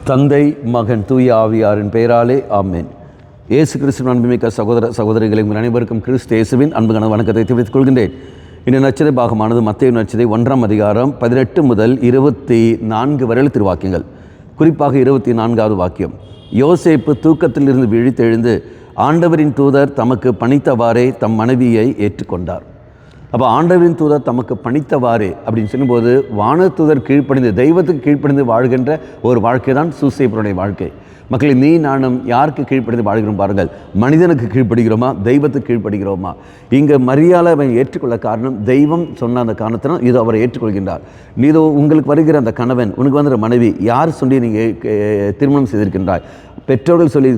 தந்தை, மகன், தூய ஆவியாரின் பெயராலே ஆமென். இயேசு கிறிஸ்துவின் அன்புமிக்க சகோதர சகோதரிகளை உங்கள் அனைவருக்கும் கிறிஸ்து இயேசுவின் அன்புக்கான வணக்கத்தை தெரிவித்துக் கொள்கின்றேன். இந்த நற்செய்தி பாகமானது மத்தேயு நற்செய்தி 1ஆம் அதிகாரம் 18 முதல் 24 வரை திருவாக்கியங்கள். குறிப்பாக 24வது வாக்கியம். யோசேப்பு தூக்கத்திலிருந்து விழித்தெழுந்து ஆண்டவரின் தூதர் தமக்கு பணித்தவாறே தம் மனைவியை ஏற்றுக்கொண்டார். அப்போ ஆண்டவரின் தூதர் தமக்கு பணித்தவாறே அப்படின்னு சொல்லும்போது வானதூதர் கீழ்ப்படிந்து தெய்வத்துக்கு கீழ்ப்படிந்து வாழ்கின்ற ஒரு வாழ்க்கை தான் சூசேப்பருடைய வாழ்க்கை. மக்களை நீ நானும் யாருக்கு கீழ்ப்படிந்து வாழ்கிறோம் பாருங்கள். மனிதனுக்கு கீழ்ப்படுகிறோமா, தெய்வத்துக்கு கீழ்ப்படுகிறோமா? இங்கே மரியாதை அவன் ஏற்றுக்கொள்ள காரணம் தெய்வம் சொன்ன அந்த காரணத்தினால் இது அவரை ஏற்றுக்கொள்கின்றார். நீதோ உங்களுக்கு வருகிற அந்த கணவன், உனக்கு வந்துற மனைவி யார் சொல்லி நீங்கள் திருமணம் செய்திருக்கின்றாய்? பெற்றோர்கள் சொல்லி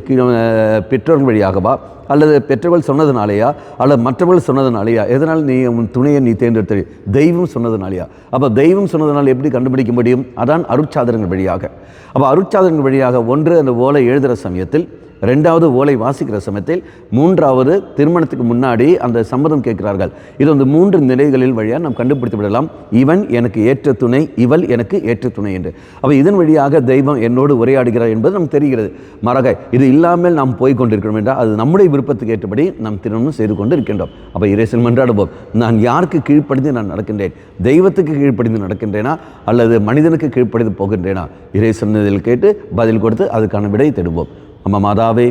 பெற்றோர்கள் வழியாகவா, அல்லது பெற்றோர்கள் சொன்னதுனாலேயா, அல்லது மற்றவர்கள் சொன்னதுனாலேயா? எதனால் நீ உன் துணையை நீ தேர்ந்தெடுத்த? தெய்வம் சொன்னதுனாலேயா? அப்போ தெய்வம் சொன்னதுனால எப்படி கண்டுபிடிக்க முடியும்? அதான் அருட்சாதனங்கள் வழியாக. அப்போ அருட்சாதனங்கள் வழியாக ஒன்று அந்த ஓலை எழுதுகிற சமயத்தில், 2வது ஓலை வாசிக்கிற சமயத்தில், 3வது திருமணத்துக்கு முன்னாடி அந்த சம்மதம் கேட்கிறார்கள். இது அந்த 3 நிலைகளில் வழியாக நாம் கண்டுபிடித்து விடலாம். இவன் எனக்கு ஏற்ற துணை, இவள் எனக்கு ஏற்ற துணை என்று. அப்போ இதன் வழியாக தெய்வம் என்னோடு உரையாடுகிறார் என்பது நமக்கு தெரிகிறது. மாறாக இது இல்லாமல் நாம் போய் கொண்டிருக்கிறோம் என்றால் அது நம்முடைய விருப்பத்துக்கு ஏற்றபடி நாம் திருமணம் செய்து கொண்டு இருக்கின்றோம். அப்போ இறைசன் மன்றாடுவோம். நான் யாருக்கு கீழ்ப்படிந்து நான் நடக்கின்றேன்? தெய்வத்துக்கு கீழ்ப்படிந்து நடக்கின்றேனா, அல்லது மனிதனுக்கு கீழ்ப்படிந்து போகின்றேனா? இறைசனில் கேட்டு பதில் கொடுத்து அதுக்கான விடையை தேடுவோம். அம்மா மாதாவே,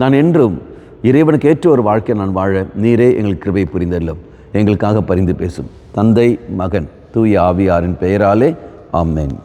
நான் என்றும் இறைவனுக்கு ஏற்ற ஒரு வாழ்க்கை நான் வாழ நீரே எங்களுக்கு கிருபை புரிந்தல்லும். எங்களுக்காக பரிந்து பேசும் தந்தை, மகன், தூய ஆவியாரின் பெயராலே ஆமென்.